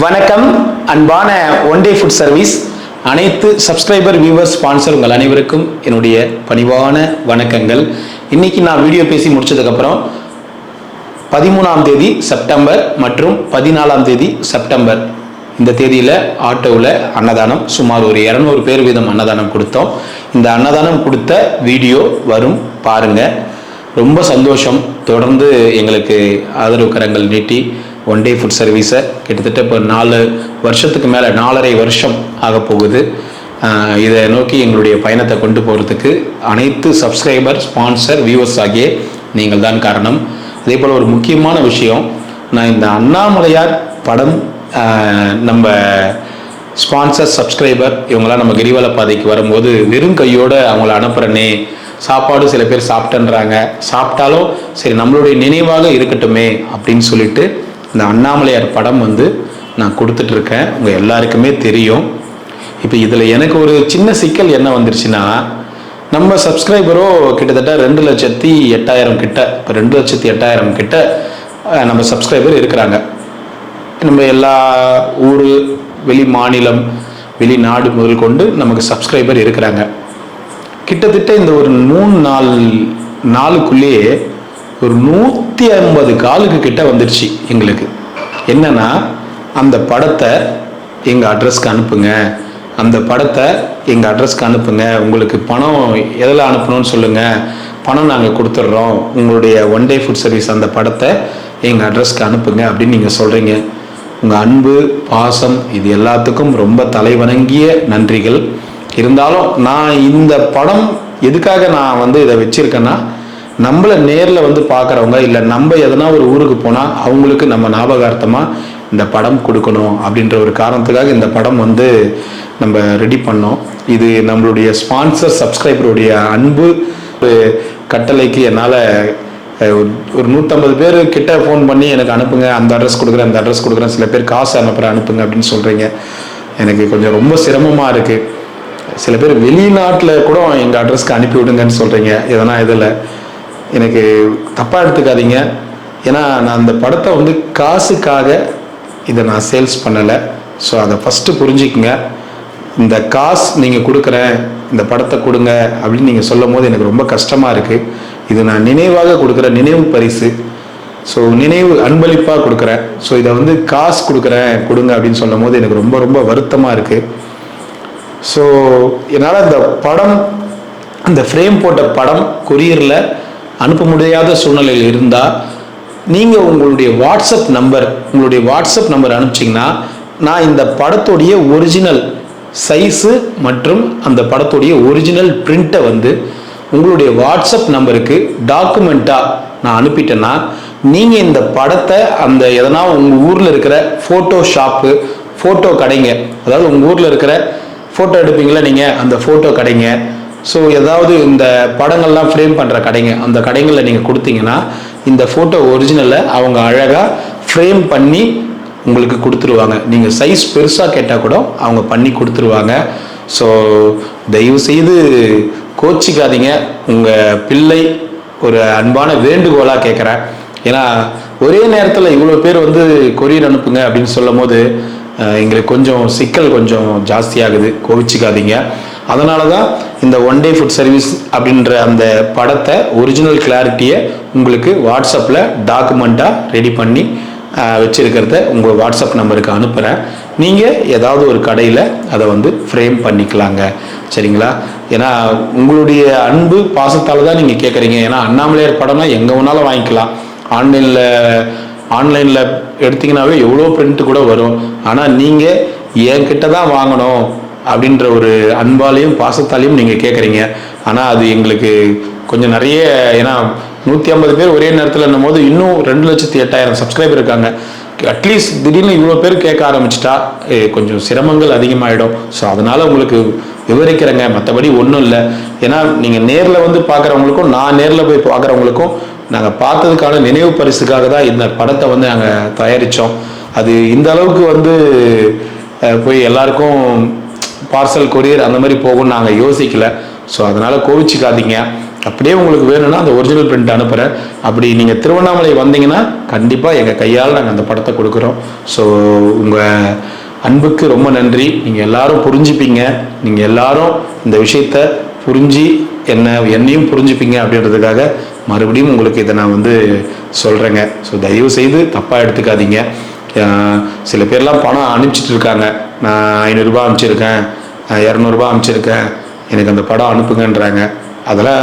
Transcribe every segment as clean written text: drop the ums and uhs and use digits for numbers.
வணக்கம் அன்பான one day food service அனைத்து சப்ஸ்கிரைபர் வியூவர்ஸ் ஸ்பான்சர் உங்கள் அனைவருக்கும் என்னுடைய பணிவான வணக்கங்கள். இன்னைக்கு நான் வீடியோ பேசி முடிச்சதுக்கப்புறம் 13ஆம் தேதி செப்டம்பர் மற்றும் 14ஆம் தேதி செப்டம்பர் இந்த தேதியில் ஆட்டோவில் அன்னதானம் சுமார் ஒரு 200 பேர் வீதம் அன்னதானம் கொடுத்தோம். இந்த அன்னதானம் கொடுத்த வீடியோ வரும் பாருங்க. ரொம்ப சந்தோஷம். தொடர்ந்து எங்களுக்கு ஆதரவு கரங்கள் நீட்டி ஒன் டே ஃபுட் சர்வீஸை கிட்டத்தட்ட இப்போ 4 வருஷத்துக்கு மேலே 4.5 வருஷம் ஆக போகுது. இதை நோக்கி எங்களுடைய பயணத்தை கொண்டு போகிறதுக்கு அனைத்து சப்ஸ்கிரைபர் ஸ்பான்சர் வியூவர்ஸ் ஆகிய நீங்கள் தான் காரணம். அதே போல் ஒரு முக்கியமான விஷயம், நான் இந்த அண்ணாமலையார் படம் நம்ம ஸ்பான்சர் சப்ஸ்கிரைபர் இவங்களாம் நம்ம கிரிவல பாதைக்கு வரும்போது வெறும் கையோடு அவங்கள அனுப்புகிறனே, சாப்பாடு சில பேர் சாப்பிட்டேன்றாங்க, சாப்பிட்டாலும் சரி நம்மளுடைய நினைவாக இருக்கட்டுமே அப்படின்னு சொல்லிட்டு இந்த அண்ணாமலையார் படம் நான் கொடுத்துட்ருக்கேன். உங்கள் எல்லாருக்குமே தெரியும். இப்போ இதில் எனக்கு ஒரு சின்ன சிக்கல் என்ன வந்துருச்சுன்னா, நம்ம சப்ஸ்கிரைபரோ கிட்டத்தட்ட 2,08,000 கிட்ட, இப்போ 2,08,000 கிட்ட நம்ம சப்ஸ்கிரைபர் இருக்கிறாங்க. நம்ம எல்லா ஊர், வெளி மாநிலம், வெளிநாடு முதல் கொண்டு நமக்கு சப்ஸ்கிரைபர் இருக்கிறாங்க. கிட்டத்தட்ட இந்த ஒரு 3-4 நாளுக்குள்ளேயே ஒரு 150 காலுக்கு கிட்ட வந்துடுச்சு. எங்களுக்கு என்னன்னா, அந்த படத்தை எங்கள் அட்ரஸ்க்கு அனுப்புங்க, அந்த படத்தை எங்கள் அட்ரஸ்க்கு அனுப்புங்க, உங்களுக்கு பணம் எதில் அனுப்பணும்னு சொல்லுங்கள், பணம் நாங்கள் கொடுத்துட்றோம், உங்களுடைய ஒன் டே ஃபுட் சர்வீஸ் அந்த படத்தை எங்கள் அட்ரஸ்க்கு அனுப்புங்க அப்படின்னு நீங்கள் சொல்கிறீங்க. உங்கள் அன்பு பாசம் இது எல்லாத்துக்கும் ரொம்ப தலைவணங்கிய நன்றிகள். இருந்தாலும் நான் இந்த படம் எதுக்காக நான் இதை வச்சுருக்கேன்னா, நம்மளை நேரில் பார்க்குறவங்க இல்லை நம்ம எதனா ஒரு ஊருக்கு போனால் அவங்களுக்கு நம்ம ஞாபகார்த்தமாக இந்த படம் கொடுக்கணும் அப்படின்ற ஒரு காரணத்துக்காக இந்த படம் நம்ம ரெடி பண்ணோம். இது நம்மளுடைய ஸ்பான்சர் சப்ஸ்கிரைபருடைய அன்பு கட்டளைக்கு என்னால் ஒரு 150 பேர் கிட்ட ஃபோன் பண்ணி எனக்கு அனுப்புங்க, அந்த அட்ரஸ் கொடுக்குறேன், அந்த அட்ரஸ் கொடுக்குறேன், சில பேர் காசு அனுப்புகிறேன் அனுப்புங்க அப்படின்னு சொல்கிறீங்க. எனக்கு கொஞ்சம் ரொம்ப சிரமமாக இருக்குது. சில பேர் வெளிநாட்டில் கூட எங்கள் அட்ரஸ்க்கு அனுப்பி விடுங்கன்னு சொல்கிறீங்க. எதனா இதில் எனக்கு தப்பாக எடுத்துக்காதீங்க. ஏன்னா நான் அந்த படத்தை காசுக்காக இதை நான் சேல்ஸ் பண்ணலை. ஸோ அதை ஃபஸ்ட்டு புரிஞ்சுக்குங்க. இந்த காசு நீங்கள் கொடுக்குறேன், இந்த படத்தை கொடுங்க அப்படின்னு நீங்கள் சொல்லும் போது எனக்கு ரொம்ப கஷ்டமாக இருக்குது. இது நான் நினைவாக கொடுக்குற நினைவு பரிசு. ஸோ நினைவு அன்பளிப்பாக கொடுக்குறேன். ஸோ இதை காசு கொடுக்குறேன் கொடுங்க அப்படின்னு சொல்லும் போது எனக்கு ரொம்ப ரொம்ப வருத்தமாக இருக்குது. ஸோ என்னால் அந்த படம், அந்த ஃப்ரேம் போட்ட படம் கொரியரில் அனுப்ப முடியாத சூழ்நிலையில் இருந்தால் நீங்கள் உங்களுடைய வாட்ஸ்அப் நம்பர் அனுப்பிச்சிங்கன்னா நான் இந்த படத்துடைய ஒரிஜினல் சைஸு மற்றும் அந்த படத்துடைய ஒரிஜினல் பிரிண்ட்டை உங்களுடைய வாட்ஸ்அப் நம்பருக்கு டாக்குமெண்ட்டாக நான் அனுப்பிட்டேன்னா நீங்கள் இந்த படத்தை அந்த எதனா உங்கள் ஊரில் இருக்கிற ஃபோட்டோ ஷாப்பு, ஃபோட்டோ கடைங்க, அதாவது உங்கள் ஊரில் இருக்கிற ஃபோட்டோ எடுப்பீங்களா நீங்கள், அந்த ஃபோட்டோ கடைங்க, ஸோ ஏதாவது இந்த படங்கள்லாம் ஃப்ரேம் பண்ணுற கடைங்க, அந்த கடைகளில் நீங்கள் கொடுத்தீங்கன்னா இந்த ஃபோட்டோ ஒரிஜினலை அவங்க அழகாக ஃப்ரேம் பண்ணி உங்களுக்கு கொடுத்துருவாங்க. நீங்கள் சைஸ் பெருசாக கேட்டால் கூட அவங்க பண்ணி கொடுத்துருவாங்க. ஸோ தயவுசெய்து கோச்சிக்காதீங்க. உங்கள் பிள்ளை ஒரு அன்பான வேண்டுகோளாக கேட்குறேன். ஏன்னா ஒரே நேரத்தில் இவ்வளோ பேர் கொரியர் அனுப்புங்க அப்படின்னு சொல்லும் போது எங்களுக்கு கொஞ்சம் சிக்கல் கொஞ்சம் ஜாஸ்தியாகுது. கோவிச்சிக்காதீங்க. அதனால தான் இந்த ஒன் டே ஃபுட் சர்வீஸ் அப்படின்ற அந்த படத்தை ஒரிஜினல் கிளாரிட்டியை உங்களுக்கு வாட்ஸ்அப்பில் டாக்குமெண்ட்டாக ரெடி பண்ணி வச்சுருக்கிறத உங்கள் வாட்ஸ்அப் நம்பருக்கு அனுப்புகிறேன். நீங்கள் ஏதாவது ஒரு கடையில் அதை ஃப்ரேம் பண்ணிக்கலாங்க. சரிங்களா? ஏன்னா உங்களுடைய அன்பு பாசத்தால் தான் நீங்கள் கேட்குறீங்க. ஏன்னா அண்ணாமலையார் படம்னா எங்கே வேணாலும் வாங்கிக்கலாம். ஆன்லைனில் எடுத்தீங்கன்னாவே எவ்வளோ பிரிண்ட் கூட வரும். ஆனால் நீங்கள் என்கிட்ட தான் வாங்கணும் அப்படின்ற ஒரு அன்பாலையும் பாசத்தாலையும் நீங்கள் கேட்குறீங்க. ஆனால் அது எங்களுக்கு கொஞ்சம் நிறைய, ஏன்னா 150 பேர் ஒரே நேரத்தில் என்னும் போது இன்னும் 2,08,000 சப்ஸ்கிரைபர் இருக்காங்க. அட்லீஸ்ட் திடீர்னு இவ்வளோ பேர் கேட்க ஆரம்பிச்சிட்டா கொஞ்சம் சிரமங்கள் அதிகமாகிடும். ஸோ அதனால் உங்களுக்கு விவரிக்கிறேங்க, மற்றபடி ஒன்றும் இல்லை. ஏன்னா நீங்கள் நேரில் பார்க்குறவங்களுக்கும் நான் நேரில் போய் பார்க்குறவங்களுக்கும் நாங்கள் பார்த்ததுக்கான நினைவு பரிசுக்காக தான் இந்த படத்தை நாங்கள் தயாரித்தோம். அது இந்த அளவுக்கு போய் எல்லாருக்கும் பார்சல் கொரியர் அந்த மாதிரி போகும்னு நாங்கள் யோசிக்கல. ஸோ அதனால் கோவிச்சிக்காதீங்க. அப்படியே உங்களுக்கு வேணும்னா அந்த ஒரிஜினல் பிரிண்ட் அனுப்புகிறேன். அப்படி நீங்கள் திருவண்ணாமலை வந்தீங்கன்னா கண்டிப்பாக எங்கள் கையால் நாங்கள் அந்த படத்தை கொடுக்குறோம். ஸோ உங்கள் அன்புக்கு ரொம்ப நன்றி. நீங்கள் எல்லாரும் புரிஞ்சுப்பீங்க, நீங்கள் எல்லாரும் இந்த விஷயத்த புரிஞ்சு என்னையும் புரிஞ்சுப்பீங்க அப்படின்றதுக்காக மறுபடியும் உங்களுக்கு இதை நான் வந்து சொல்கிறேங்க. ஸோ தயவு செய்து தப்பாக எடுத்துக்காதீங்க. சில பேர்லாம் பணம் அனுப்பிச்சிட்டு இருக்காங்க. நான் 500 ரூபாய் அனுப்பிச்சிருக்கேன், 200 ரூபாய் அனுப்பிச்சிருக்கேன், எனக்கு அந்த படம் அனுப்புங்கன்றாங்க. அதெல்லாம்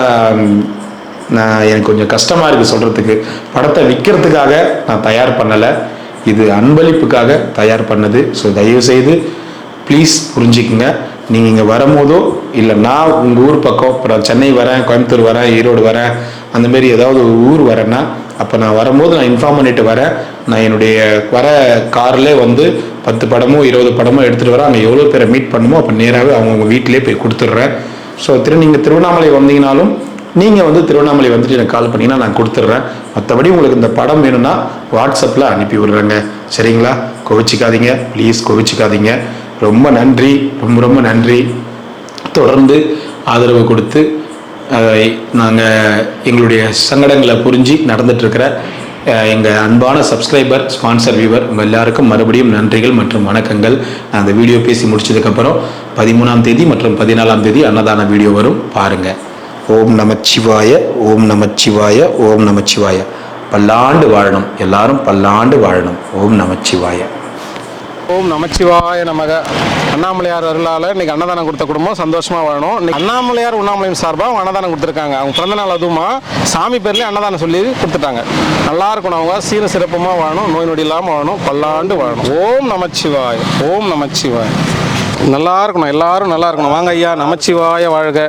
எனக்கு கொஞ்சம் கஷ்டமாக இருக்குது சொல்கிறதுக்கு. படத்தை விற்கிறதுக்காக நான் தயார் பண்ணலை, இது அன்பளிப்புக்காக தயார் பண்ணது. ஸோ தயவுசெய்து ப்ளீஸ் புரிஞ்சுக்குங்க. நீங்கள் இங்கே வரும்போதோ இல்லை நான் உங்கள் ஊர் பக்கம் இப்போ சென்னை வரேன், கோயம்புத்தூர் வரேன், ஈரோடு வரேன், அந்தமாரி ஏதாவது ஒரு ஊர் வரேன்னா அப்போ நான் வரும்போது நான் இன்ஃபார்ம் பண்ணிட்டு வரேன். நான் என்னுடைய வர கார்லேயே வந்து 10 படமோ 20 படமோ எடுத்துகிட்டு வரேன். அங்கே எவ்வளோ பேரை மீட் பண்ணுமோ அப்போ நேராகவே அவங்கவுங்க வீட்டிலே போய் கொடுத்துட்றேன். ஸோ நீங்கள் திருவண்ணாமலை வந்தீங்கனாலும் நீங்கள் வந்து திருவண்ணாமலை வந்துட்டு எனக்கு கால் பண்ணிங்கன்னா நான் கொடுத்துட்றேன். மற்றபடி உங்களுக்கு இந்த படம் வேணும்னா வாட்ஸ்அப்பில் அனுப்பி விடுறேங்க. சரிங்களா? கோவிச்சிக்காதீங்க, ப்ளீஸ் கோவிச்சிக்காதீங்க. ரொம்ப நன்றி, ரொம்ப ரொம்ப நன்றி. தொடர்ந்து ஆதரவு கொடுத்து நாங்கள் எங்களுடைய சங்கடங்களை புரிஞ்சு நடந்துட்டுருக்கிற எங்கள் அன்பான சப்ஸ்கிரைபர், ஸ்பான்சர், வியூவர் உங்கள் எல்லாருக்கும் மறுபடியும் நன்றிகள் மற்றும் வணக்கங்கள். நான் அந்த வீடியோ பேசி முடிச்சதுக்கப்புறம் 13ஆம் தேதி மற்றும் 14ஆம் தேதி அன்னதான வீடியோ வரும், பாருங்கள். ஓம் நமச்சிவாய, ஓம் நமச்சிவாய, ஓம் நமச்சிவாய. பல்லாண்டு வாழணும், எல்லாரும் பல்லாண்டு வாழணும். ஓம் நமச்சிவாய. ஓம் நமச்சிவாய நமக. அண்ணாமலையார் அருளால் இன்னைக்கு அன்னதானம் கொடுத்த குடும்பம் சந்தோஷமாக வாழணும். இன்னைக்கு அண்ணாமலையார் உண்ணாமலையும் சார்பாக அவங்க அன்னதானம் கொடுத்துருக்காங்க. அவங்க பிறந்தநாள் அதுவுமா சாமி பேர்லேயே அன்னதானம் சொல்லி கொடுத்துட்டாங்க. நல்லா இருக்கணும், அவங்க சீர சிறப்புமாக வாழணும், நோய் நொடி இல்லாமல் வாழணும், பல்லாண்டு வாழணும். ஓம் நமச்சிவாய, ஓம் நமச்சிவாய. நல்லா இருக்கணும், எல்லாரும் நல்லா இருக்கணும். வாங்க ஐயா, நமச்சிவாய வாழ்க.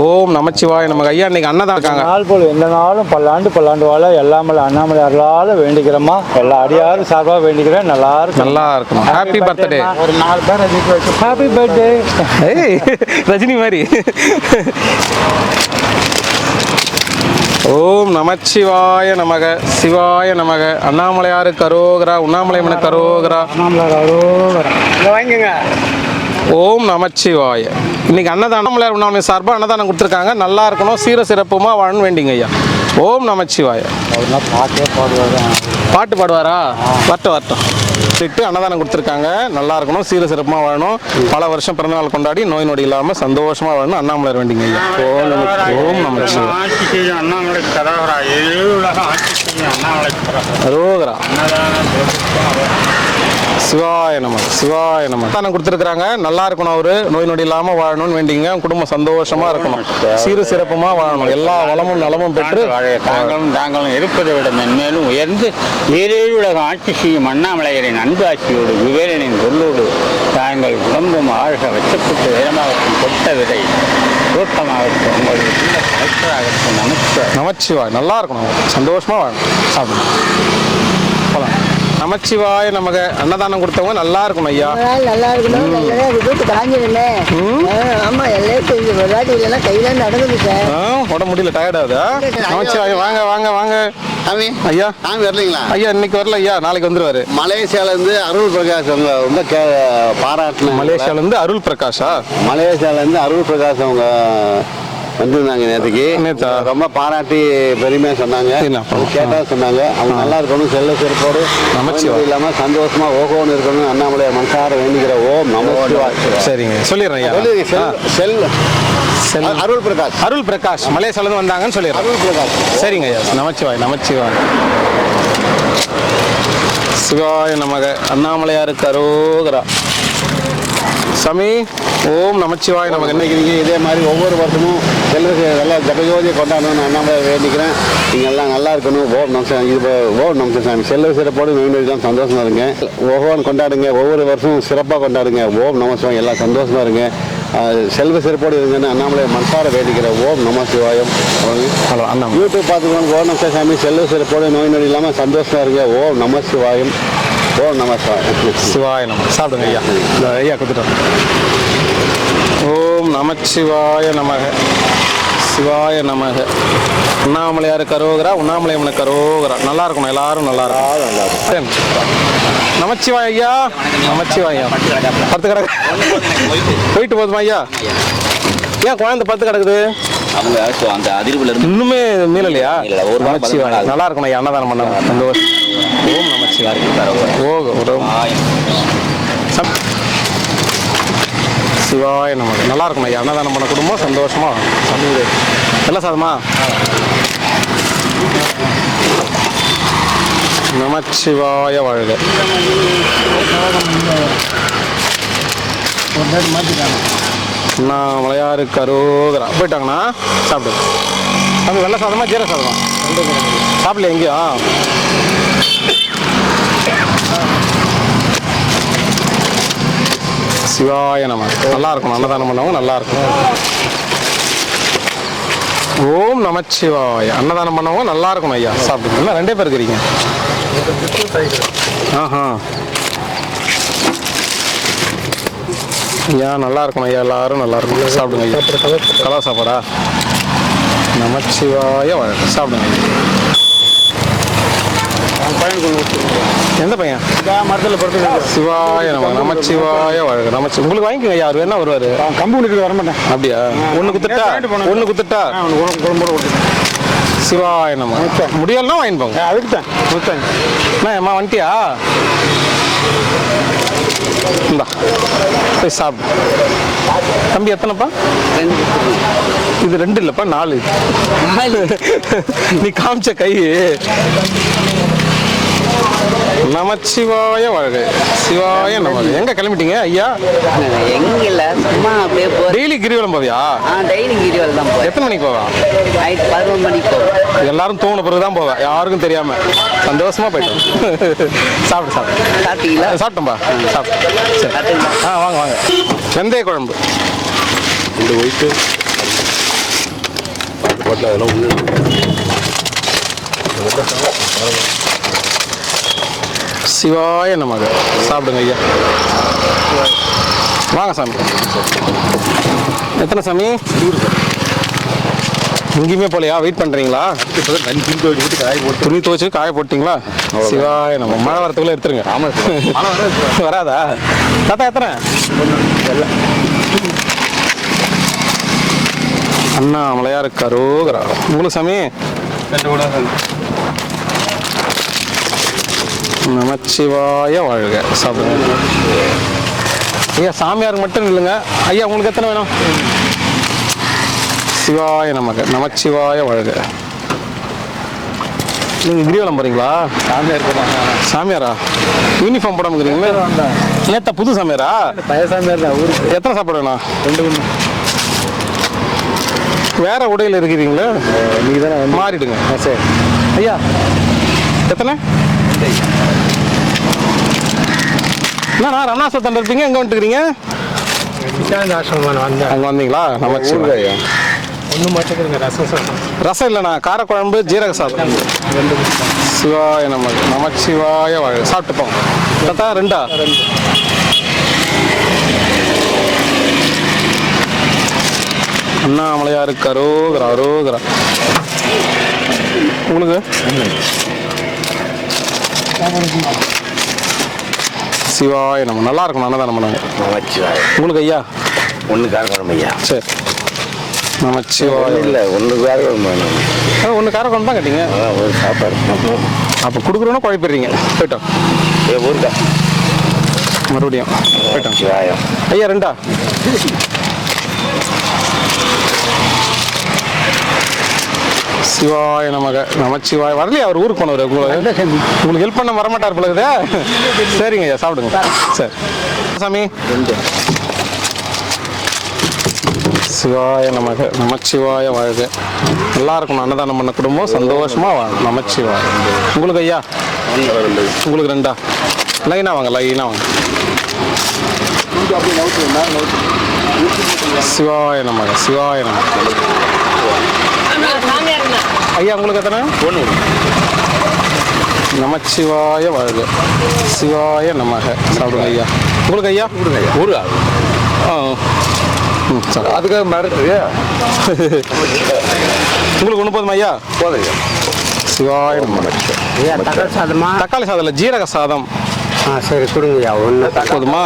ஓம் நமச்சிவாய நமக்கு. ஐயா இன்னைக்கு அன்னதான் இருக்காங்க. நாள் போல் எந்த நாளும் பல்லாண்டு பல்லாண்டு வாழ எல்லாமே அண்ணாமலை அருளால் வேண்டிக்கிறோமா. எல்லா அடியாரும் சார்பாக வேண்டிக்கிறேன். நல்லா இருக்கணும். Happy birthday. ஒரு 4 பேர் ஹாப்பி பர்த்டே. ஏய் ரஜினி மாதிரி. ஓம் நமச்சிவாய நமக, சிவாய நமக. அண்ணாமலையாருக்கு அரோகரா, உண்ணாமலையம்மனுக்கு அரோகரா. வாங்கிங்க. ஓம் நமச்சிவாய. இன்னைக்கு அன்னதானம் உண்ணாமலை சார்பாக அன்னதானம் கொடுத்துருக்காங்க. நல்லா இருக்கணும், சீர சிறப்புமா வாழணும் வேண்டிங்க ஐயா. ஓம் நமச்சிவாய. பாட்டு பாடுவாரா? வரட்டும். திட்டு அன்னதானம் கொடுத்துருக்காங்க. நல்லா இருக்கணும், சீர சிறப்புமா வாழணும், பல வருஷம் பிறந்தநாள் கொண்டாடி நோய் நொடி இல்லாமல் சந்தோஷமா வாழணும். அண்ணாமலையார் வேண்டிங்க ஐயா. ஓம் நமச்சிவாய. அரோகரா. சிவாய நம, சிவாய நம. தானம் கொடுத்துருக்காங்க. நல்லா இருக்கணும், அவரு நோய் நொடி இல்லாமல் வாழணும்னு வேண்டிங்க. குடும்பம் சந்தோஷமா இருக்கணும், சீரு சிறப்புமா வாழணும், எல்லா வளமும் நலமும் பெற்று தாங்களும் இருப்பதை விட மென்மேலும் உயர்ந்து ஏழேழு உலக ஆட்சி செய்யும் அண்ணாமலையரின் அன்பு ஆட்சியோடு விவேரனின் பொருளோடு தாங்கள் உடம்பும் ஆழ்க வச்சப்பட்டு வேரமாகட்டும் கொட்ட விதை தோட்டமாகட்டும் உங்களுக்கு கலெக்டராகட்டும் நமச்சிவாய். நல்லா இருக்கணும், சந்தோஷமா வாழணும். சாப்பிடணும். போலாம். நமச்சிவாய நமக. அன்னதானம் கொடுத்தவங்க நல்லா இருக்கணும் ஐயா. நல்லா இருக்கணும். ஆமா எல்லாம் கொஞ்சம் விளையாட்டு கையில நடக்குது சார். உடம்பு முடியல, டயர்ட் ஆகுதா? நமச்சிவாய. வாங்க வாங்க வாங்க ஐயா. வரலீங்களா ஐயா இன்னைக்கு வரல ஐயா, நாளைக்கு வந்துருவாரு. மலேசியால இருந்து அருள் பிரகாஷ் அவங்க ரொம்ப பாராட்டின. மலேசியால இருந்து அருள் பிரகாஷா? மலேசியால இருந்து அருள் பிரகாஷ் அவங்க வந்திருந்தாங்க நேற்றுக்கு. ரொம்ப பாராட்டி பெருமையாக சொன்னாங்க, கேட்டா சொன்னாங்க. அவங்க நல்லா இருக்கணும், செல்ல சிறப்போடு இல்லாம சந்தோஷமா ஓகோன்னு இருக்கணும். அண்ணாமலையை மனசார வேண்டிக்கிற. ஓம் நமச்சிவாய். சரிங்க, சொல்லிடுறேன். அருள் பிரகாஷ், அருள் பிரகாஷ் மலேசியால இருந்து வந்தாங்கன்னு சொல்லிடுறேன். அருள் பிரகாஷ். சரிங்க ஐயா. நமச்சிவாய், நமச்சிவாய். சிவாய நமக. அண்ணாமலையாருக்கு அரோகரா. சாமி ஓம் நமச்சிவாய் நமக்கு. இன்னைக்கு நீங்கள் இதே மாதிரி ஒவ்வொரு வருஷமும் நல்லா ஜெகஜோதியை கொண்டாடணும்னு அண்ணாமலை வேண்டிக்கிறேன். நீங்கள் எல்லாம் நல்லா இருக்கணும். ஓம் நமச்சிவாய். இது ஓம் நமச்சிவாய் சாமி. செல்வ சிறப்போடு நோய் சந்தோஷமா இருங்க. ஓகோன்னு கொண்டாடுங்க, ஒவ்வொரு வருஷமும் சிறப்பாக கொண்டாடுங்க. ஓம் நமச்சிவாய். எல்லாம் சந்தோஷமா இருங்க, செல்வ சிறப்போடு இருங்கன்னு அண்ணாமலை மனசார வேண்டிக்கிற. ஓம் நமச்சிவாயம். யூடியூப் பார்த்துக்கணும். ஓம் நமச்சிவாய் சாமி. செல்வ சிறப்போடு நோய் நொடி இல்லாமல் சந்தோஷமா இருங்க. ஓம் நமச்சிவாயம். ஓம் நமச்சிவாய். சிவாய நம. சாப்பிடுங்க ஐயா. ஐயா கொடுத்துட்டோம். ஓம் நமச்சிவாய நமக, சிவாய நமக. அண்ணாமலையாருக்கு அரோகரா, உண்ணாமலையம்மனுக்கு அரோகரா. நல்லா இருக்கணும், எல்லாரும் நல்லா இருக்கும். நமச்சிவாய ஐயா. நமச்சிவாயா. பத்து கடை போயிட்டு போதுமா ஐயா? ஏன் குழந்தை படுத்து கிடக்குது? அவங்க அந்த அதிர்வுல இருந்து இன்னுமே மீளலையா? இல்ல, ஒரு வாரம் நமச்சிவாய. 14 நல்லா இருக்கணும் ஐயா, அன்னதானம் பண்ண சந்தோஷம். ஓம் நமச்சிவாய. சிவாய நமக்கு. நல்லா இருக்கணும் ஐயா, அன்னதானம் பண்ண குடும்பம் சந்தோஷமா நல்ல சாதமா. நமச்சிவாய வாழ்க. மலையாருக்கு அரோகரா. போயிட்டாங்கண்ணா சாப்பிடு. தம்பி வெள்ளை சாதமா ஜீரக சாதமா? சாப்பிடல எங்கேயும்? சிவாய நம. நல்லா இருக்கணும் அன்னதானம் பண்ணவங்க, நல்லா இருக்கும். ஓம் நமச்சிவாய. அன்னதானம் பண்ணவங்க நல்லா இருக்கணும் ஐயா, சாப்பிடுங்க. என்ன 2 பேர் இருக்கிறீங்க? ஆஹா ஐயா, நல்லா இருக்கணும் ஐயா, எல்லாரும் நல்லா இருக்கணும். சாப்பிடுங்க ஐயா. கலா சாப்பாடா? நமச்சிவாய வாழ்க. சாப்பிடுங்க ஐயா. எந்த பையன்? மரத்தில் பொறுத்து சிவாய நம. நமச்சிவாய வாழ்க. உங்களுக்கு வாங்கிக்கோங்க ஐயா, அவர் வேணா வருவாரு. கம்பு ஊனிட்டு வர மாட்டேன். அப்படியா? ஒன்று குத்துட்டா சிவாய நம. முடியலன்னா வாங்கி போங்க. அதுக்கு தான் அம்மா வந்துட்டியா? இந்தா போய் சாப்பிடு. தம்பி எத்தனைப்பா? இது 2 இல்லைப்பா, 4. நீ காமிச்ச கை. நமச்சிவாய வாழ்க. சிவாய நமக. எங்க கிளம்பிட்டீங்க ஐயா? எங்கல்ல சும்மா அப்படியே போ. டெய்லி கிரிவலம் போவியா? டெய்லி கிரிவலம் தான் போவேன். எத்தனை மணிக்கு போவா? நைட் 11 மணிக்கு போவேன். எல்லாரும் தூங்கின பிறகு தான் போவேன், யாருக்கும் தெரியாம. சந்தோஷமா போயிட்டோம். சாப்பிடு. சாப்பிட்டீங்களா? சாப்பிட்டோம்பா. சாப்பிட்டு சரி. வாங்க வாங்க. வெந்தய குழம்பு. இந்த ஒயிட்டு அதெல்லாம் ஒன்று. சிவாய நமக. சாப்பிடுங்க ஐயா. வாங்க சாமி. எத்தனை சாமி? எங்கேயுமே போலையா? வெயிட் பண்ணுறீங்களா? துணி துவச்சி காய போட்டிங்களா? சிவாய நம்ம. மழை வரத்துக்குள்ளே எடுத்துருங்க. ஆமாம். வராதா? தாத்தா எத்தனை? அண்ணா மலையாருக்கு அரோகரா. உங்களுக்கு சாமி? நமச்சிவாய வாழ்க. சாப்பிடுங்க ஐயா. சாமியாருக்கு மட்டும் இல்லைங்க ஐயா. உங்களுக்கு எத்தனை வேணும்? சிவாய நமக்கு. நமச்சிவாய வாழ்க. நீங்கள் கிரிவலம் போகிறீங்களா? சாமியாரா? யூனிஃபார்ம் போடாமல் இருக்கிறீங்களா? நேத்தா புது சாமியாரா? பழைய சாமியார் தான். ஊருக்கு எத்தனை சாப்பாடு வேணும்? 2 வேற உடையில் இருக்கிறீங்களா? நீங்கள் தானே மாறிடுங்க. சரி ஐயா எத்தனை? என்னண்ணா ரண்ணாசத்தன் இருப்பீங்க, எங்கே வந்துட்டுக்கிறீங்க? ஆசிரமம் வந்தேன். அங்கே வந்தீங்களா? நமச்சிவாய. ஒன்றும் மாட்டேங்க. ரசம் இல்லைண்ணா, காரக்குழம்பு ஜீரக சாதம். சிவாய நம. நமச்சிவாய வாழ்க. சாப்பிட்டு போங்க. தாத்தா 2. அண்ணாமலையாருக்கு அரோகரா. அரோகரா. உங்களுக்கு? சிவாய நம்ம. நல்லா இருக்கணும் அன்னதானம் பண்ணாங்க. நமச்சிவாய. உங்களுக்கு ஐயா? 1 காரக்குழம்பு ஐயா. சரி. நமச்சிவாய. இல்லை 1 காரக்குழம்பு வேணும். 1 காரக்குழம்பு தான் கேட்டீங்க. ஒரு சாப்பாடு அப்போ கொடுக்குறோன்னா குழப்பிடுறீங்க. போயிட்டோம். ஊருக்கா மறுபடியும் போயிட்டோம். சிவாயம். ஐயா 2. சிவாய நமக. நமச்சிவாய. வரலையா அவர்? ஊருக்கு போனவர். உங்களுக்கு ஹெல்ப் பண்ண வரமாட்டார் போல இருக்குதே. சரிங்க ஐயா, சாப்பிடுங்க. சரி சாமி. சிவாய நமக. நமச்சிவாய வாழ்க. நல்லா இருக்கணும் அன்னதானம் பண்ண குடும்பம் சந்தோஷமா வாங்க. நமச்சிவாய. உங்களுக்கு ஐயா? உங்களுக்கு 2. லைனா வாங்க. லைனா வாங்க. சிவாய நமக. சிவாய நமக. ஐயா உங்களுக்கு எத்தனை? 1. நமச்சிவாய வாழ்க. சிவாய நமக. சாப்பிடுங்க ஐயா. உங்களுக்கு ஐயா? ஒரு சரி. அதுக்காக மேடம் உங்களுக்கு 1 போதுமா ஐயா? போதையா. சிவாய நமக. தக்காளி சாதமா? தக்காளி சாதம் இல்லை, ஜீரக சாதம். சரி கொடுங்கய்யா. 1 போதுமா?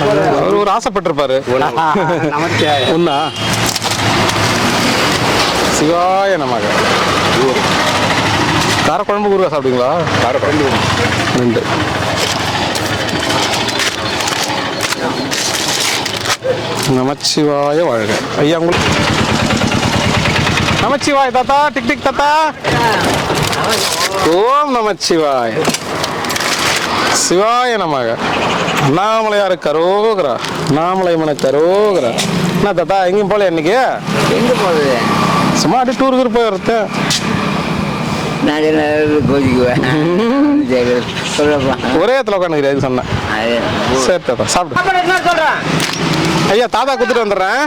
அவர் ஒரு ஆசைப்பட்டிருப்பாரு. ஒண்ணா? சிவாய நமக. காரக்குழம்பு ஊறுகாய் சாப்பிடுங்களா? காரக்குழம்பு 2. நமச்சிவாய வாழ்க. ஐயா உங்களுக்கு நமச்சிவாய தாத்தா. டிக் டிக் தாத்தா. ஓம் நமச்சிவாய. சிவாய நமக. அண்ணாமலையாரு கரோகரா. அண்ணாமலை கரோகரா. என்ன தாத்தா எங்கேயும் போல இன்னைக்கு? எங்க போகுது? சும்மா அப்படியே டூருக்கு போய் வரத்தேன். நான் என்ன கோச்சிக்குவேன். சொல்லப்பா. ஒரே இடத்துல உட்காந்துக்கிறேன். இது சொன்னேன். சரி தாத்தா சாப்பிடு. ஐயா தாத்தா குத்துட்டு வந்துடுறேன்.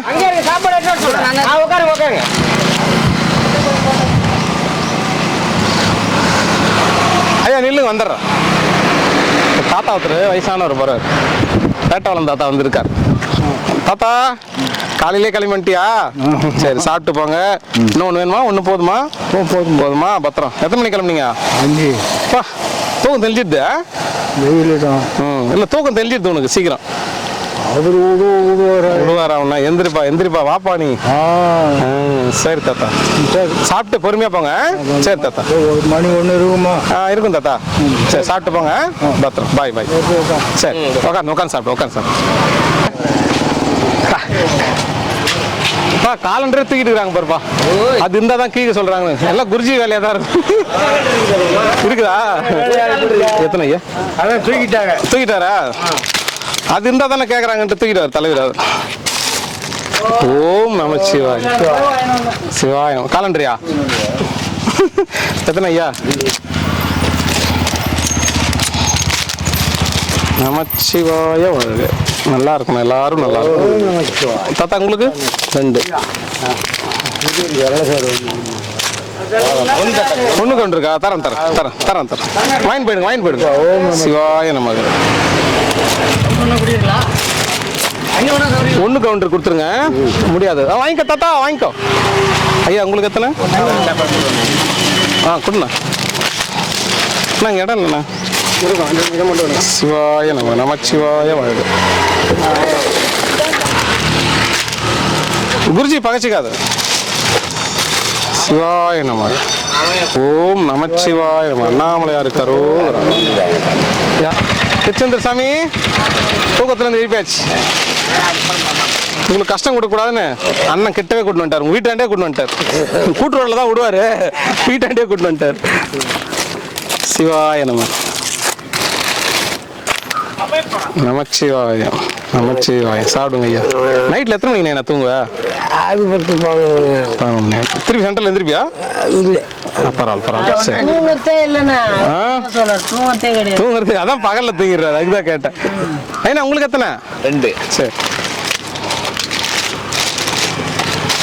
ஐயா நில்லுங்க வந்துடுறேன். தாத்தா ஒருத்தர் வயசானவர் போறாரு. பேட்டாவளம் தாத்தா வந்திருக்கார். தாத்தா காலையிலே கிளம்பிட்டியா? சரி சாப்பிட்டு போங்க. இன்னொன்று வேணுமா? ஒன்று போதுமா? போதுமா? பத்திரம். எத்தனை மணிக்கு கிளம்புனீங்க? பா தூக்கம் தெளிஞ்சிடுது. இல்லை தூக்கம் தெளிஞ்சிடுது உனக்கு சீக்கிரம். விடுவாரா? எந்திரிப்பா வாப்பா நீ. சரி தாத்தா சாப்பிட்டு பொறுமையா போங்க. சரி தாத்தா. மணி 1 இருக்குமா? இருக்கும் தாத்தா. சரி சாப்பிட்டு போங்க. பத்திரம். பாய். சரி உட்காந்து சாப்பிட்டு. காலண்டரே தூக்கிட்டு இருக்காங்க பாருப்பா. அது இருந்தா தான் கீழே சொல்றாங்க. எல்லாம் குருஜி வேலையா தான் இருக்குதா? எத்தனை ஐயா? அதான் தூக்கிட்டாரா? அது இருந்தா தானே கேட்கறாங்கன்ட்டு தூக்கிட்டாரு தலைவர். ஓம் நமச்சிவாய். சிவாயம். காலண்டரியா? எத்தனை ஐயா? நமச்சிவாய வாழ்க. நல்லா இருக்கணும். எல்லாரும் நல்லா இருக்கும். தாத்தா உங்களுக்கு 2. ஒண்ணு கொண்டு இருக்கா? தரேன். வாங்கி போயிடுங்க. சிவாய நமக. ஒண்ணு கவுண்டர் கொடுத்துருங்க. முடியாது. வாங்கிக்கோ தாத்தா வாங்கிக்கோ. ஐயா உங்களுக்கு எத்தனை? கொடுண்ணா. நாங்கள் இடம் இல்லைண்ணா. சிவாய நமக. நமச்சிவாய வாழ்க. குருஜி பகச்சிக்காது. சிவாய நமக. ஓம் நமச்சிவாய. அண்ணாமலையாரு கரோகரா. திருச்செந்தூர் சாமி தூக்கத்துல இருந்து எழுப்பியாச்சு. உங்களுக்கு கஷ்டம் கொடுக்கக்கூடாதுன்னு அண்ணன் கிட்டவே கூட்டு வந்துட்டார். உங்க வீட்டாண்டே கூட்டு வந்துட்டார். கூட்டுறவுல தான் விடுவாரு. வீட்டாண்டே கூட்டு வந்துட்டார். சிவாய நம. நமச்சிவாயம். சாப்பிடுங்க ஐயா. நைட்ல எத்தனை மணிக்கு நான் தூங்குவேன்? திருப்பி சென்டர்ல எந்திரிப்பியா? பரவாயில்ல. சரி தூங்குறது அதான் பகல்ல தூங்கிடுறாரு. அதுக்குதான் கேட்டேன். ஐயா உங்களுக்கு எத்தனை? 2. சரி.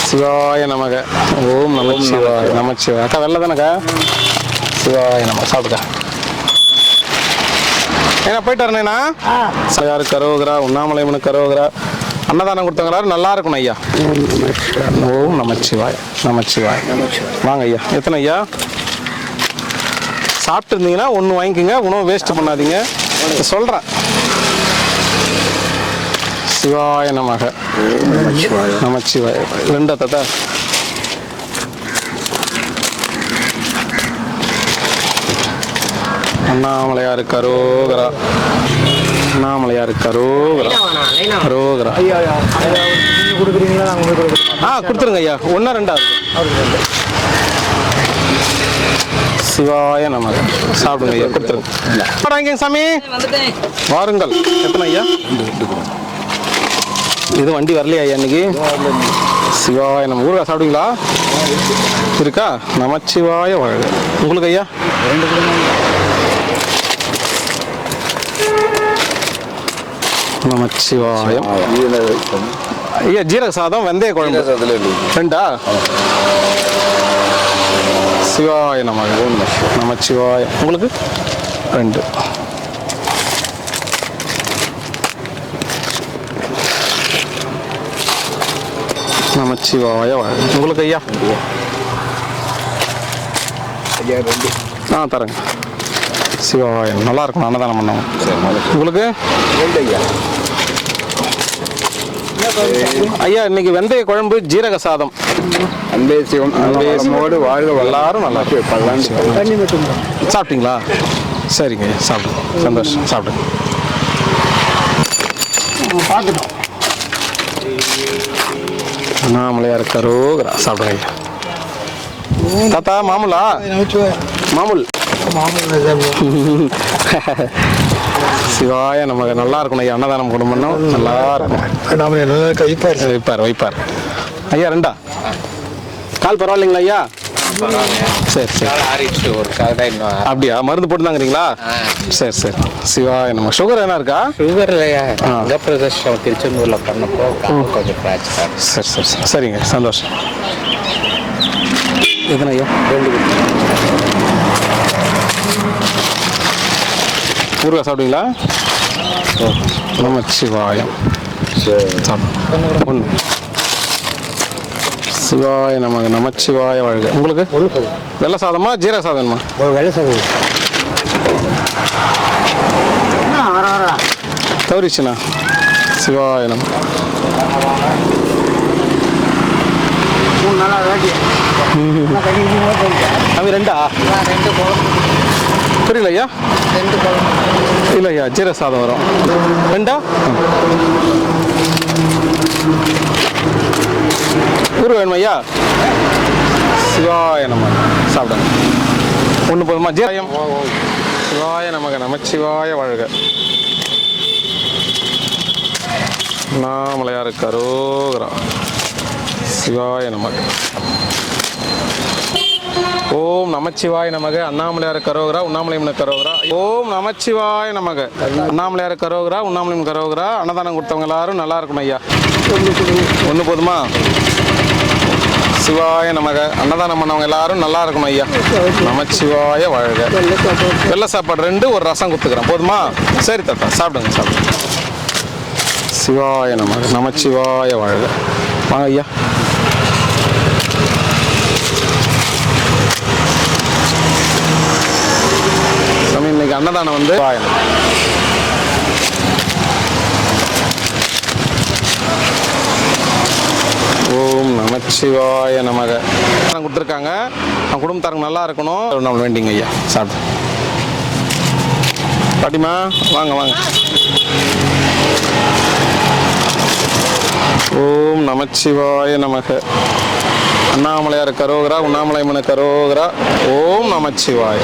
சிவாய நமக. ஓம் நமச்சிவாய. அக்கா வெள்ள தானக்கா? சிவாய நம. சாப்பிடுக்கா. ஏன்னா போயிட்டு வரேண்ணா. யாரு கரோகரா. உண்ணாமலைமனு கரோகரா. அன்னதானம் கொடுத்தவங்களாரு நல்லா இருக்கணும் ஐயா. ஓம் நமச்சிவாய். வாங்க ஐயா. எத்தனை ஐயா? சாப்பிட்டு இருந்தீங்கன்னா 1 வாங்கிக்கோங்க. உணவு வேஸ்ட் பண்ணாதீங்க. சொல்றேன். சிவாய நமக. நமச்சிவாய. 2 தாத்தா. அண்ணாமலையாரு கரோகரா. கரோகரா. கொடுத்துருங்க ஐயா. 1 2 சிவாய நமக. சாப்பிடுங்க ஐயா. கொடுத்துருங்க சாமி. வாருங்கள். எத்தனை ஐயா? இது வண்டி வரலையா ஐயா இன்னைக்கு? சிவாய நம்ம. ஊருகா சாப்பிடுங்களா? இருக்கா? நமச்சிவாய வாழ்க. உங்களுக்கு ஐயா? 2 நமச்சிவாயம். ஐயா ஜீரக சாதம் வெந்தய குழம்பு 2. சிவாய நமக. நமச்சிவாய. உங்களுக்கு 2. நமச்சிவாய. உங்களுக்கு ஐயா? தரேங்க. சிவாய. நல்லா இருக்கும். அன்னதானம் பண்ணாங்க. உங்களுக்கு ஐயா இன்னைக்கு வெந்தய குழம்பு ஜீரக சாதம் அன்பேசியோடு வாழ்க எல்லாரும் நல்லா சாப்பிட்டீங்களா? சரிங்க சாப்பிடுங்க, சந்தோஷம். சாப்பிடுங்க. அண்ணாமலையார் கரோகரா. சாப்பிடுங்க ஐயா. தாத்தா மாமூலா? மாமூல். சிவாய நமக்கு. நல்லா இருக்கணும் ஐயா, அன்னதானம் குடும்பம் நல்லா இருக்கும். வைப்பார் ஐயா. ரெண்டா கால் பரவாயில்லைங்களா ஐயா? சரி சரி. அப்படியா? மருந்து போட்டு தாங்கிறீங்களா? சரி சரி. சிவாய நம்ம. சுகர் என்ன இருக்கா? சுகர் இல்லையா? பிரதர்ஷம் திருச்செந்தூர்ல பண்ணப்போ கொஞ்சம் சரி சரி சரி. சரிங்க, சந்தோஷம். எத்தனை ஐயா? 2 ஊறுகாய் சாப்பிடுவீங்களா? நமச்சிவாயம். ஒன்று. சிவாய நமக்கு. நமச்சிவாய வாழ்க. உங்களுக்கு வெள்ளை சாதமா ஜீரக சாதமா? வெள்ளை சாதம் தவறிச்சுண்ணா. சிவாய நம்ம. அవి 2 புரியல ஐயா? 2 இல்லை ஐயா, ஜீரக சாதம் வரும். 2 ஊரு வேணுமா ஐயா? சிவாய நம்ம. சாப்பிடுங்க. 1 போதுமா? ஜீரகம். சிவாய நமக்கு. நமச்சிவாய வாழ்க. அண்ணாமலையார் கரோகரா. சிவாய நமக்கு. ஓம் நமச்சிவாய நமக. அண்ணாமலையார் கரோகரா. உண்ணாமலையம்மன் கரோகரா. ஓம் நமச்சிவாய நமக. அண்ணாமலையார் கரோகரா. உண்ணாமலையம்மன் கரோகரா. அன்னதானம் கொடுத்தவங்க எல்லாரும் நல்லா இருக்கணும் ஐயா. 1 போதுமா? சிவாய நமக. அன்னதானம் பண்ணவங்க எல்லாரும் நல்லா இருக்கணும் ஐயா. நமச்சிவாய வாழ்க. வெள்ளை சாப்பாடு 2, ஒரு ரசம் கொடுத்துக்கிறேன். போதுமா? சரி தாத்தா, சாப்பிடுங்க சாப்பிடுங்க. சிவாய நமக. நமச்சிவாய வாழ்க. வாங்க ஐயா. சாமி இன்னைக்கு அன்னதானம் வந்து ஓம் நமச்சிவாய நமக. கொடுத்துருக்காங்க. நம்ம குடும்பத்தாரங்க நல்லா இருக்கணும். நம்ம வேண்டிங்க ஐயா. சாப்பிடு. பாட்டிமா வாங்க வாங்க. ஓம் நமச்சிவாய நமக. அண்ணாமலையார் கரோகரா. உண்ணாமலையம்மன் கரோகரா. ஓம் நமச்சிவாய.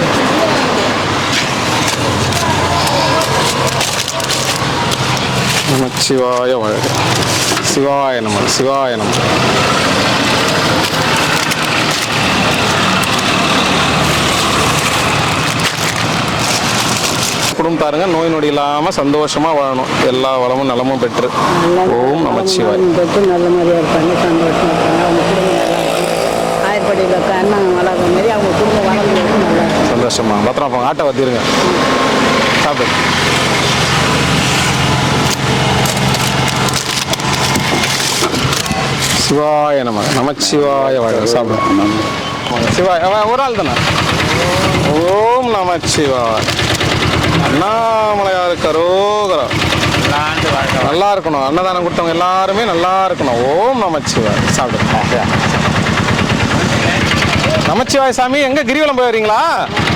நமச்சிவாய வாழ்க. சிவாய நம. சிவாய நம. குடும்பத்தாருங்க நோய் நொடி இல்லாமல் சந்தோஷமாக வாழணும். எல்லா வளமும் நலமும் பெற்று. ஓம் நமச்சிவாய. பெற்று நல்ல மாதிரியாக இருப்பாங்க, சந்தோஷமாக இருப்பாங்க. அவங்க குடும்பம் நல்லா இருக்கும். ஆயர்படியில் அண்ணன் வளர்க்குற மாதிரி அவங்க குடும்பம் வளர்ந்து நல்லா இருக்கும். சந்தோஷமா. பத்திரம் போங்க. ஆட்டை வத்திருங்க. சாப்பிடு. சிவாய நம. நமச்சிவாய வாழ்க. சாப்பிடு. சிவாய. ஒரு ஆள் தானே. ஓம் நமச்சிவாய. அண்ணாமலையார் கரோகரா. நல்லா இருக்கணும். அன்னதானம் கொடுத்தவங்க எல்லாருமே நல்லா இருக்கணும். ஓம் நமச்சிவாய. சாப்பிடு. நமச்சிவாய சாமி. எங்க கிரிவலம் போய் வரீங்களா?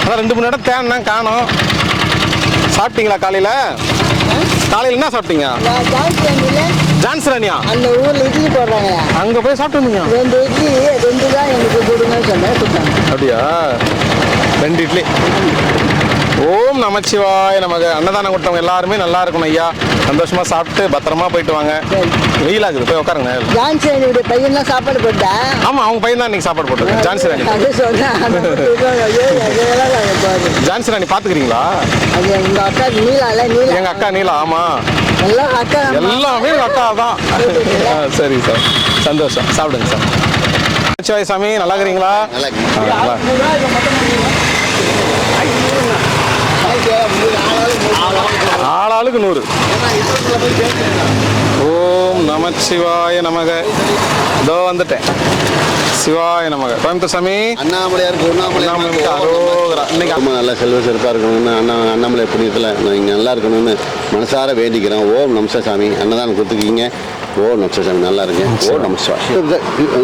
அதான் 2-3 இடம் தேன்னா காணோம். சாப்பிட்டீங்களா? காலையில என்ன சாப்பிட்டீங்க? ஜான்சரணியா? அந்த ஊரில் இட்லி போடுறாங்க. அங்கே போய் சாப்பிட்டு வந்தீங்க? 2 இட்லி 2 தான் எனக்கு கொடுங்கன்னு சொன்னேன், கொடுத்தாங்க. அப்படியா? 2 இட்லி. ஓம் நமச்சிவாய நமக்கு. அன்னதானம் கொடுத்தவங்க எல்லாருமே நல்லா இருக்கணும் ஐயா. சந்தோஷமா சாப்பிட்டு பத்திரமா போயிட்டு வாங்க. வெயிலாகுது, போய் உட்காருங்க. ஜான்சரணியோட பையன் தான் சாப்பாடு போட்டேன். ஆமா, அவங்க பையன் தான் இன்னைக்கு சாப்பாடு போட்டது. ஜான்சராணி. அது சொன்னேன். ஜான்சராணி பாத்துக்கிறீங்களா? அது எங்க அக்கா நீலா. எங்க அக்கா நீலா. ஆமா, எல்லாம் அக்கா. எல்லாமே எங்க அக்கா தான். சரி சார், சந்தோஷம். சாப்பிடுங்க சார். நமச்சிவாய சாமி. நல்லா இருக்கிறீங்களா? ஆளாளுக்கு 100. ஓம் நமச்சிவாய நமக. இதோ வந்துட்டேன். சிவாய நமக. கோயம்புத்தூர் சாமி. அண்ணாமலையாருக்கு அரோகரா. இன்னைக்கு ரொம்ப நல்லா செல்வ சிறப்பாக இருக்கணும்னு அண்ணாமலை புண்ணியத்தில் நீங்கள் நல்லா இருக்கணும்னு மனசார வேண்டிக்கிறோம். ஓம் நமச சாமி. அன்னதானம் கொடுத்துருக்கீங்க. ஓம் நம சிவாய சாமி நல்லா இருக்கேன். ஓம் நம சிவாய.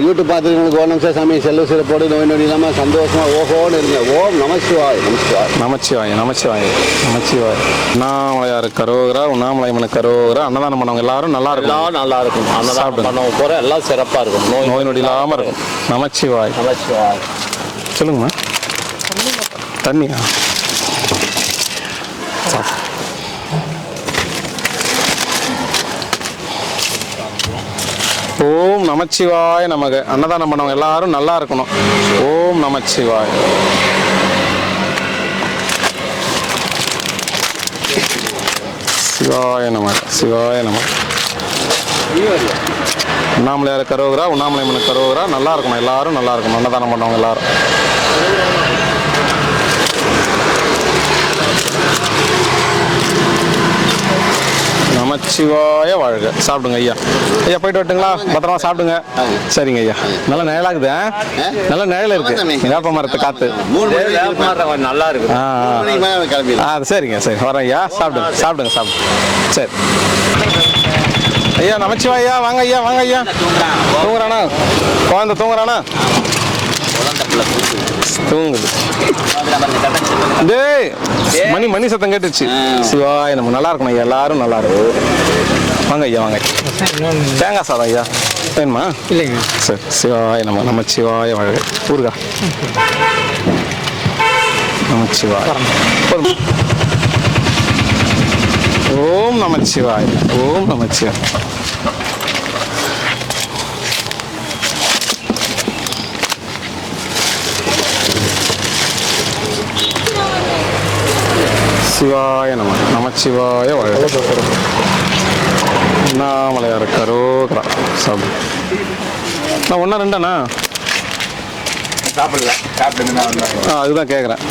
யூடியூப் பார்த்துருக்கவங்களுக்கு ஓம் நம சிவாய சாமி செல்வ சிறப்போடு நோய் நொடி இல்லாமல் சந்தோஷமாக ஓஹோன்னு இருங்க. ஓம் நம சிவாய நம சிவாய நமச்சிவாய் நமச்சிவாய் நமச்சிவாய். உண்ணாமலையார் கரோகரா, உண்ணாமலைமன கரோகரா. அன்னதானம் பண்ணவங்க எல்லாரும் நல்லா இருக்கும். எல்லாம் நல்லா இருக்கும். அன்னதானம் பண்ணவங்க போகிற எல்லாம் சிறப்பாக இருக்கும். நோய் நொடி இல்லாமல் இருக்கும். நமச்சிவாய். நமச்சிவாய். சொல்லுங்கம்மா. தண்ணியா? ஓம் நமச்சிவாய நமக. அன்னதானம் பண்ணவங்க எல்லாரும் நல்லா இருக்கணும். ஓம் நமச்சிவாய். சிவாய நமக சிவாய நமக. உண்ணாமலையார் கரோகரா, உண்ணாமலைமன கரோகரா. நல்லா இருக்கணும், எல்லாரும் நல்லா இருக்கணும். அன்னதானம் பண்ணவங்க எல்லாரும். நமச்சிவாய வாழ்க. சாப்பிடுங்க ஐயா. ஐயா போயிட்டு வரட்டுங்களா? பத்திரமா சாப்பிடுங்க. சரிங்க ஐயா. நல்ல நிழலாகுது. நல்ல நிழல் இருக்கு. வேப்ப மரத்து காத்து. 3 மணிக்கு நல்லா இருக்கு. சரிங்க சரி வரேன் ஐயா. சாப்பிடுங்க சாப்பிடுங்க சாப்பிடுங்க. சரி ஐயா. நமச்சிவாயா. வாங்க ஐயா வாங்க ஐயா. தூங்குறானா குழந்தை? தூங்குறானா? தூங்குது. டேய் மணி மணி சத்தம் கேட்டுச்சு. சிவாய நம்ம நல்லா இருக்கணும் ஐயா. எல்லாரும் நல்லா இருக்கும். வாங்க ஐயா வாங்க. தேங்காய் சாதம் ஐயா வேணுமா? இல்லைங்க. சரி. சிவாய நம்ம நமச்சிவாய வாழ்க. ஊருகா நமச்சிவாய. ஓம் நமச்சிவாய. ஓம் நமச்சிவாய. சிவாய நம நமச்சிவாய வாழ்க. உண்ணாமலையார் கரோகரா. சாப்பிடு. நான் 1 2 சாப்பிடல. சாப்பிட்டு அதுதான் கேட்குறேன்.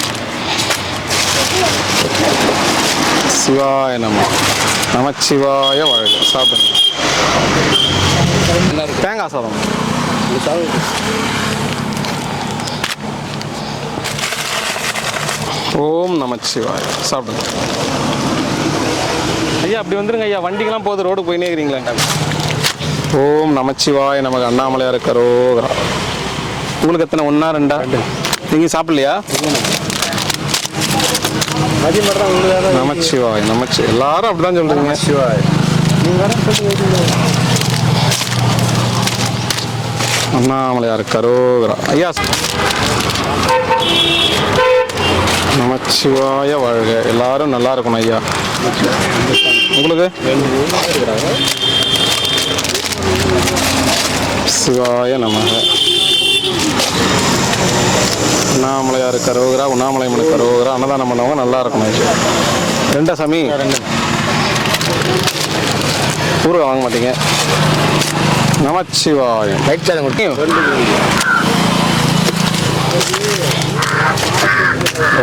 சிவாய நம நமச்சிவாய வாழ்க. சாப்பிடுங்க. தேங்காய் சாதம். ஓம் நமச்சிவாய. சாப்பிடுங்க ஐயா. அப்படி வந்துருங்க ஐயா. வண்டிக்கெல்லாம் போகுது, ரோடு போயினே இருக்கிறீங்களா? ஓம் நமச்சிவாய நமக்கு. அண்ணாமலையார் கரோகரா. உங்களுக்கு எத்தனை? 1 2? நீங்கள் சாப்பிடலையா? நமச்சிவாய் நமச்சி. எல்லாரும் அப்படிதான் சொல்றீங்க. சிவாய். அண்ணாமலையார் கரோகரா. ஐயா நமச்சிவாய வாழ்க. எல்லாரும் நல்லா இருக்கணும் ஐயா. உங்களுக்கு? சிவாய நமக. உண்ணாமலையார் கரோகரா, உண்ணாமலைமன கரோகரா. அன்னதானம் பண்ணவங்க நல்லா இருக்கணும் ஐயா. 2 சாமி. ஊருகா வாங்க மாட்டீங்க. நமச்சிவாயம்.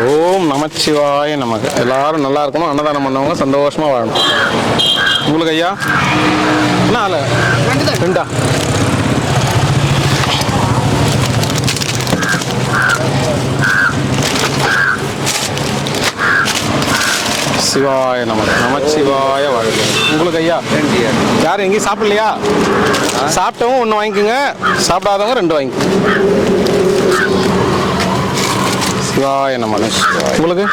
ஓம் நமச்சிவாய நமக்கு. எல்லாரும் நல்லா இருக்கணும். அன்னதானம் பண்ணவங்க சந்தோஷமா வாழணும். உங்களுக்கு ஐயா? என்ன 2? சிவாய நமக்கு. நமச்சிவாய வாழ்க. உங்களுக்கு ஐயா? யாரும் எங்கேயும் சாப்பிடலையா? சாப்பிட்டவங்க 1 வாங்கிக்கோங்க, சாப்பிடாதவங்க 2 வாங்கிக்கோங்க. சிவாய நம. உங்களுக்கு?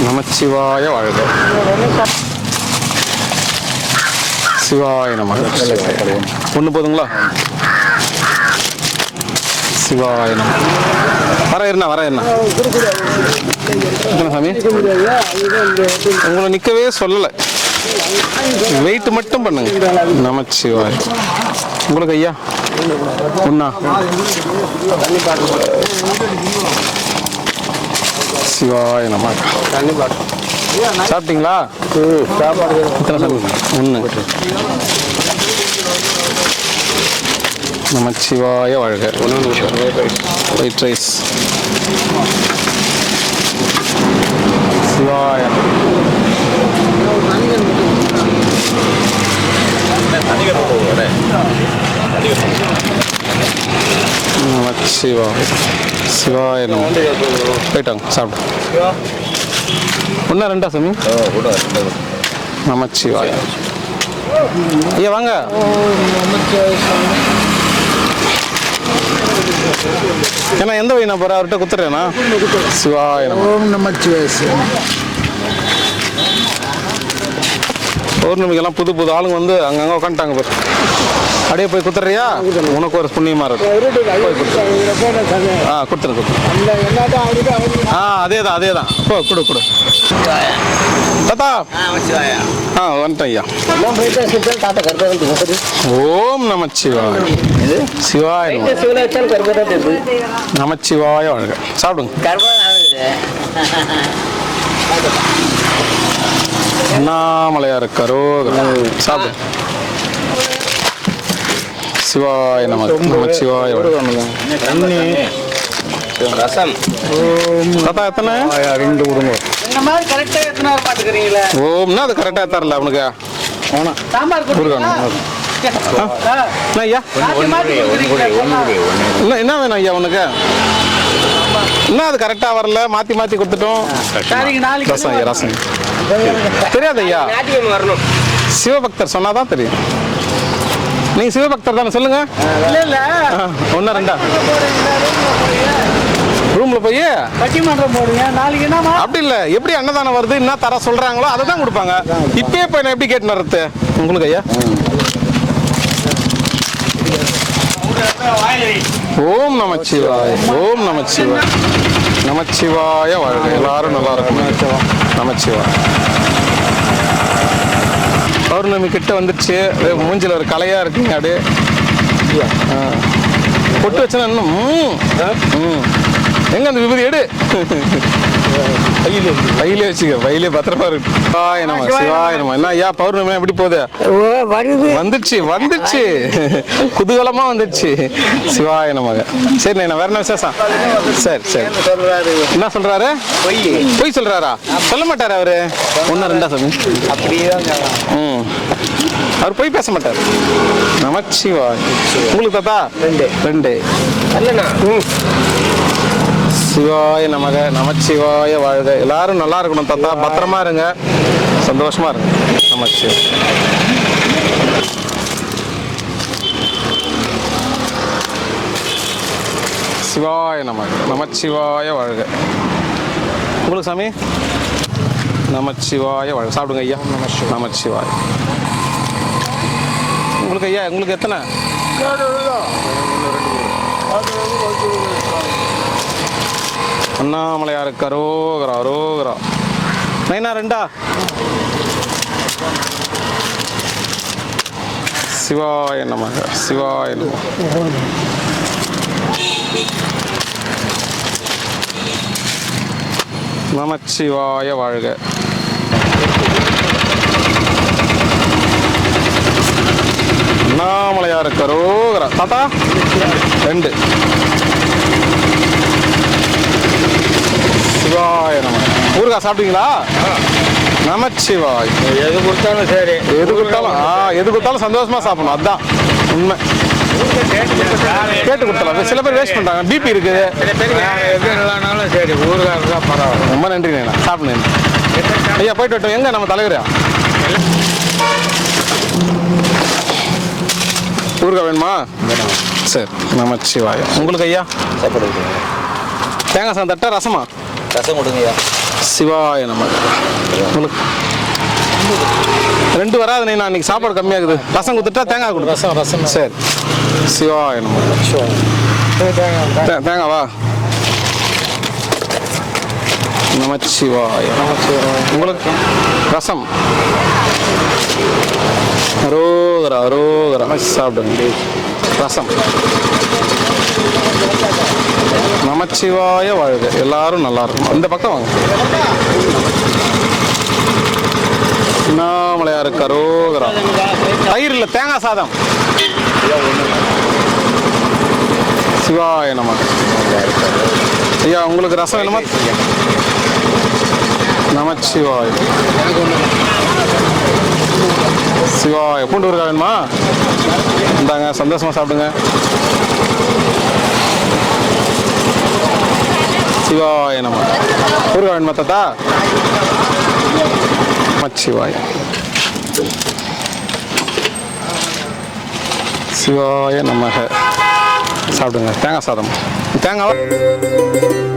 நமச்சிவாய வாழ்க. சிவாய நம. 1 போதுங்களா? சிவாய நம. வர என்ன சாமி? உங்களை நிற்கவே சொல்லலை, வெயிட் மட்டும் பண்ணுங்க. நமச்சிவாய். உங்களுக்கு ஐயா? 1 சிவாய நம. சாப்பிட்டீங்களா? எத்தனை சாப்பிடுங்க? 1. நமச்சிவாய வாழ்க. White rice. சிவாய நமச்சிவாய. சிவாய நம. போயிட்டாங்க சாப்பிட்டு. ஒன்றா ரெண்டா சாமி? நமச்சிவாய. ஐயா வாங்க. ஏன்னா எந்த வழி நான் போகிறேன் அவர்கிட்ட குத்துறேண்ணா. சிவாய ஓம் நமச்சிவாய. பௌர்ணமிக்கெல்லாம் புது புது ஆளுங்க வந்து அங்கங்கே உட்காந்துட்டாங்க பாரு. அப்படியே போய் குத்துறியா? உனக்கு ஒரு புண்ணியமா இருக்கும். கொடுத்துரு. அதே தான் கொடு தாத்தா. வந்துட்டேன் ஐயா. ஓம் நமச்சிவாய. சிவாய நமச்சிவாய வாழ்க. சாப்பிடுங்க. அண்ணாமலையார் கரோகரா. சாப்பிடு. சிவாய நமச்சிவாய ரசம். தாத்தா எத்தனை? 2 கொடுங்க. ஓம்னா அது கரெக்டாக தரல அவனுக்கு. என்ன வேணும் ஐயா உனக்கு? என்ன அது கரெக்டாக வரல, மாற்றி கொடுத்துட்டோம். ரசம் ஐயா, ரசம் தெரியாது ஐயா. சிவபக்தர் சொன்னாதான் தெரியும். நீங்க சிவபக்தர் தானே? சொல்லுங்க. ஒன்னா ரெண்டா ரூம்ல போய் பட்டிமன்றம் போடுங்க. நாளைக்கு என்ன அப்படி இல்ல, எப்படி அன்னதானம் வருது என்ன தர சொல்றாங்களோ அதை தான் கொடுப்பாங்க. இப்பயே போய் நான் எப்படி கேட்டு வர்றது உங்களுக்கு ஐயா? ஓம் நமச்சிவாய. ஓம் நமச்சிவாய. நமச்சிவாய வாழ்க. எல்லாரும் நல்லா இருக்கும். நமச்சிவாய. பௌர்ணமி கிட்ட வந்துடுச்சு. மூஞ்சில் ஒரு கலையா இருக்குங்க. அப்படியே பொட்டு வச்சா இன்னும் எங்க அந்த விபூதி எடு. வயலே வச்சுக்க. வயலே பத்திரமா இருக்கு. சிவாய நம. சிவாய நம. என்ன ஐயா பௌர்ணமி எப்படி போகுது? வந்துடுச்சு குதூகலமா வந்துடுச்சு. சிவாய நமக. சரி நான் வேற என்ன விசேஷம்? சரி என்ன சொல்றாரு? பொய் சொல்றாரா? சொல்ல மாட்டாரு அவரு. ஒன்னா ரெண்டா சாமி? அப்படியே அவர் போய் பேச மாட்டார். நமச்சிவாய். உங்களுக்கு தாத்தா? 2 சிவாய நமக. நமச்சிவாய வாழ்க. எல்லாரும் நல்லா இருக்கணும் தாத்தா. பத்திரமா இருங்க, சந்தோஷமா இருங்க. நமச்சிவாய. சிவாய நமக. நமச்சிவாய வாழ்க. உங்களுக்கு சாமி? நமச்சிவாய வாழ்க. சாப்பிடுங்க ஐயா. நமச்சிவாய. உங்களுக்கு ஐயா? உங்களுக்கு எத்தனை? அண்ணாமலையார் கரோகரா. ரோகரா. நைனா 2. சிவாய நமக. சிவாய நம. நமச்சிவாய வாழ்க. அண்ணாமலையார் கரோகரா. தாத்தா 2. சிவாய நம. ஊருக்கா சாப்பிட்டீங்களா? நமச்சிவாய். எது கொடுத்தாலும் சரி. எது கொடுத்தாலும் சந்தோஷமா சாப்பிடணும். அதுதான் உண்மை. கேட்டு கொடுத்தலாம். சில பேர் வேஸ்ட் பண்றாங்க. பிபி இருக்குது. எது இல்லைனாலும் சரி ஊருக்காக தான் பரவாயில்ல. ரொம்ப நன்றி நைனா. சாப்பிடுங்க ஐயா. போயிட்டு வரட்டும். எங்க நம்ம தலைவரா? ஊருக்கா வேணுமா? சரி. நமச்சிவாய. உங்களுக்கு ஐயா? தேங்காய் சாதம் தட்டா ரசமா? ரசம் கொடுங்கய்யா. சிவாய நம. உங்களுக்கு 2 வராது. நான் அன்னைக்கு சாப்பாடு கம்மியாகுது. ரசம் கொடுத்துட்டா தேங்காய் கொடு. ரசம். சரி. சிவாய நம. தேங்காவா? நமச்சிவாய. உங்களுக்கு ரசம். ரோகரா. ரோகரா. சாப்பிடுங்க. ரசம். நமச்சிவாய வாழ்க. எல்லாரும் நல்லா இருக்கும். இந்த பக்கம் வாங்க. அண்ணாமலையார் கரோகரா. தயிர் இல்ல, தேங்காய் சாதம். சிவாய நம. ஐயா உங்களுக்கு ரசம் வேணுமா? நமச்சிவாய. சிவாய. பூண்டு ஊறுகாய் வேணுமா? இந்தாங்க, சந்தோஷமா சாப்பிடுங்க. சிவாய நம. ஊறுகாய் வேணுமா தாத்தா? நமச்சிவாய. சிவாய நமக. சாப்பிடுங்க. தேங்காய் சாதம். தேங்காய்